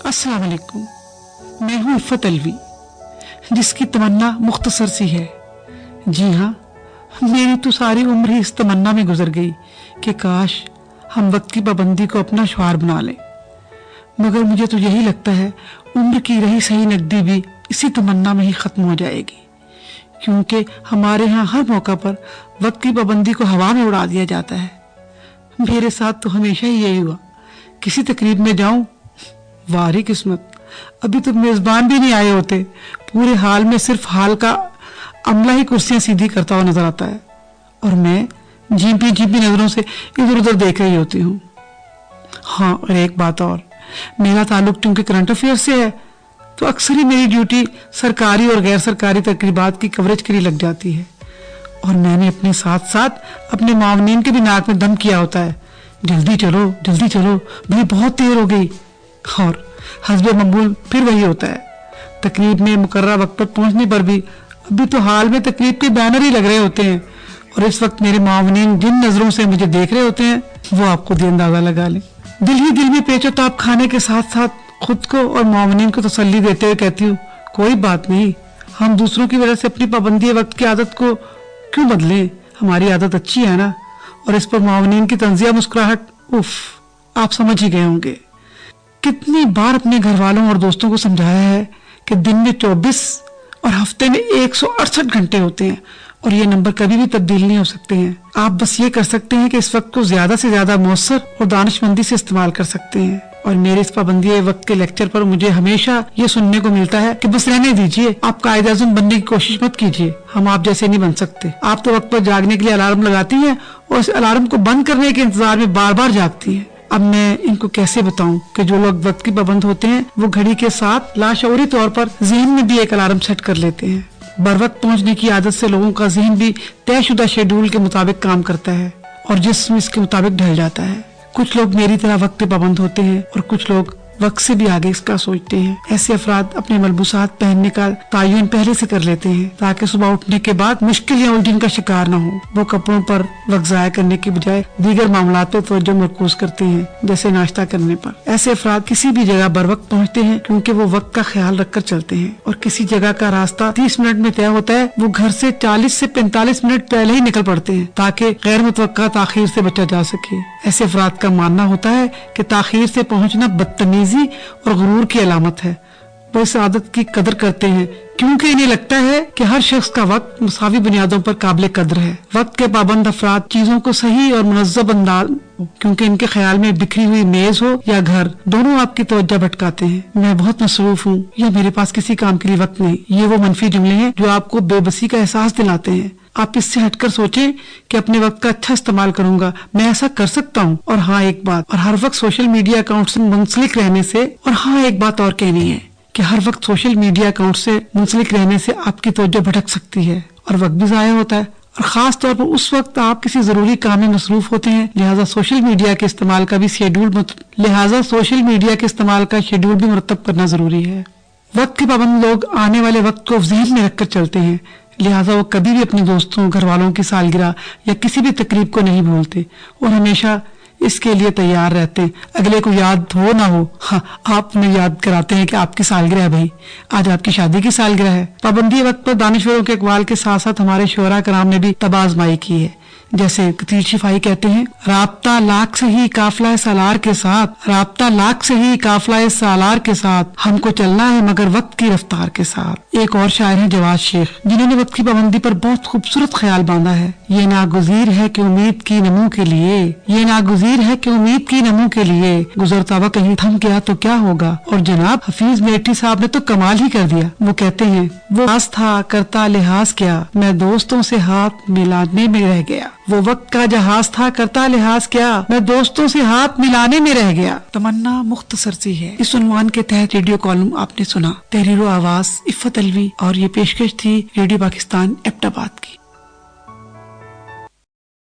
अस्सलाम वालेकुम। मैं हूँ इफ़त अलवी, जिसकी तमन्ना मुख्तसर सी है। जी हाँ, मेरी तो सारी उम्र ही इस तमन्ना में गुजर गई कि काश हम वक्त की पाबंदी को अपना शुआर बना लें। मगर मुझे तो यही लगता है उम्र की रही सही नकदी भी इसी तमन्ना में ही खत्म हो जाएगी, क्योंकि हमारे यहाँ हर मौका पर वक्त की पाबंदी को हवा में उड़ा दिया जाता है। मेरे साथ तो हमेशा ही यही हुआ। किसी तकरीब में जाऊं, वारी किस्मत, अभी तो मेजबान भी नहीं आए होते, पूरे हाल में सिर्फ हाल का अमला ही कुर्सियां सीधी करता हुआ नजर आता है और मैं झींपी झींपी नजरों से इधर उधर देख रही होती हूँ। हाँ, और एक बात और, मेरा ताल्लुक चूंकि करंट अफेयर से है तो अक्सर ही मेरी ड्यूटी सरकारी और गैर सरकारी तकरीबात की कवरेज के लिए लग जाती है और मैंने अपने साथ साथ अपने मावनीन के भी नाक में दम किया होता है, जल्दी चलो भाई, बहुत देर हो गई। और हस्बे मकबूल फिर वही होता है। तकरीब में मुकर्रर वक्त पर पहुंचने पर भी अभी तो हाल में तकरीब के बैनर ही लग रहे होते हैं और इस वक्त मेरे मावनीन जिन नजरों से मुझे देख रहे होते हैं वो आपको भी अंदाजा लगा लें। दिल ही दिल में पेचोताप खाने के साथ साथ खुद को और मावनीन को तसल्ली देते हुए कहती हूँ, कोई बात नहीं, हम दूसरों की वजह से अपनी पाबंदी वक्त की आदत को क्यों बदलें, हमारी आदत अच्छी है ना। और इस पर मावनीन की तंजिया मुस्कुराहट, उफ, आप समझ ही गए होंगे। कितनी बार अपने घर वालों और दोस्तों को समझाया है कि दिन में 24 और हफ्ते में 168 घंटे होते हैं और ये नंबर कभी भी तब्दील नहीं हो सकते हैं। आप बस ये कर सकते हैं कि इस वक्त को ज्यादा से ज्यादा मौसर और दानिशमंदी से इस्तेमाल कर सकते हैं। और मेरे इस पाबंदी वक्त के लेक्चर पर मुझे हमेशा ये सुनने को मिलता है कि बस रहने दीजिए, आप कायदे आज़म बनने की कोशिश मत कीजिए, हम आप जैसे नहीं बन सकते। आप तो वक्त पर जागने के लिए अलार्म लगाती हैं और इस अलार्म को बंद करने के इंतजार में बार बार जागती हैं। अब मैं इनको कैसे बताऊं कि जो लोग वक्त की पाबंद होते हैं वो घड़ी के साथ लाशऊरी तौर पर ज़हन में भी एक अलार्म सेट कर लेते हैं। बरवक्त पहुंचने की आदत से लोगों का ज़हन भी तयशुदा शेड्यूल के मुताबिक काम करता है और जिस्म इसके मुताबिक ढल जाता है। कुछ लोग मेरी तरह वक्त पे पाबंद होते हैं और कुछ लोग वक्त से भी आगे इसका सोचते हैं। ऐसे अफराद अपने मलबूसात पहनने का तायुन पहले से कर लेते हैं ताकि सुबह उठने के बाद मुश्किल या उलझन का शिकार न हो। वो कपड़ों पर वक्त जाया करने की बजाय दीगर मामलात पर तवज्जो मरकूज करते हैं, जैसे नाश्ता करने पर। ऐसे अफराद किसी भी जगह बर वक्त पहुँचते हैं क्योंकि वो वक्त का ख्याल रखकर चलते हैं और किसी जगह का रास्ता 30 मिनट में तय होता है, वो घर से 40 से 45 मिनट पहले ही निकल पड़ते हैं ताकि गैर मुतवक्का ताखीर से बचा जा सके। ऐसे अफराद का मानना होता है कि ताखीर से पहुँचना बदतमीजी और गुरूर की अलामत है। वो इस आदत की कदर करते हैं क्योंकि इन्हें लगता है कि हर शख्स का वक्त मुसावी बुनियादों पर काबिल कदर है। वक्त के पाबंद अफराद चीजों को सही और मुनज़्ज़म अंदाज, क्योंकि इनके ख्याल में बिखरी हुई मेज हो या घर, दोनों आपकी तवज्जो भटकाते हैं। मैं बहुत मसरूफ हूँ या मेरे पास किसी काम के लिए वक्त नहीं, ये वो मनफी जुमले हैं जो आपको बेबसी का एहसास दिलाते हैं। आप इससे हटकर सोचें कि अपने वक्त का अच्छा इस्तेमाल करूंगा, मैं ऐसा कर सकता हूँ। और हाँ एक बात, और हर वक्त सोशल मीडिया अकाउंट से मुंसलिक रहने से, और हाँ एक बात और कहनी है कि हर वक्त सोशल मीडिया अकाउंट से मुंसलिक रहने से आपकी तवज्जो भटक सकती है और वक्त भी जाया होता है। और खास तौर पर उस वक्त आप किसी जरूरी काम में मसरूफ होते हैं, लिहाजा सोशल मीडिया के इस्तेमाल का शेड्यूल भी मुरतब करना जरूरी है। वक्त के पाबंद लोग आने वाले वक्त को ज़हन में रखकर चलते हैं, लिहाजा वो कभी भी अपने दोस्तों, घर वालों की सालगिरह या किसी भी तकरीब को नहीं भूलते और हमेशा इसके लिए तैयार रहते हैं, अगले को याद हो ना हो। हाँ, आप उन्हें याद कराते हैं कि आपकी सालगिरह है भाई, आज आपकी शादी की सालगिरह है। पाबंदी वक्त पर दानिशवरों के अक़वाल के साथ साथ हमारे शोरा कराम ने भी तबाज़माई की है। जैसे कतीर शिफाई कहते हैं, राब्ता लाख से ही काफिला सालार के साथ, राब्ता लाख से ही काफिला सालार के साथ, हमको चलना है मगर वक्त की रफ्तार के साथ। एक और शायर है जवाद शेख, जिन्होंने वक्त की पाबंदी पर बहुत खूबसूरत ख्याल बांधा है। ये नागुज़ीर है कि उम्मीद की नमू के लिए, ये नागुज़ीर है कि उम्मीद की नमू के लिए, गुजरता वक्त कहीं थम गया तो क्या होगा। और जनाब हफीज मेटी साहब ने तो कमाल ही कर दिया। वो कहते हैं, वो खास था करता लिहाज क्या, मैं दोस्तों से हाथ मिलाने में रह गया। वो वक्त का जहाज था करता लिहाज क्या, मैं दोस्तों से हाथ मिलाने में रह गया। तमन्ना मुख्तसर सी है। इस उन्वान के तहत रेडियो कॉलम आपने सुना, तहरीर आवाज इफ़त अलवी, और ये पेशकश थी रेडियो पाकिस्तान एबटाबाद की।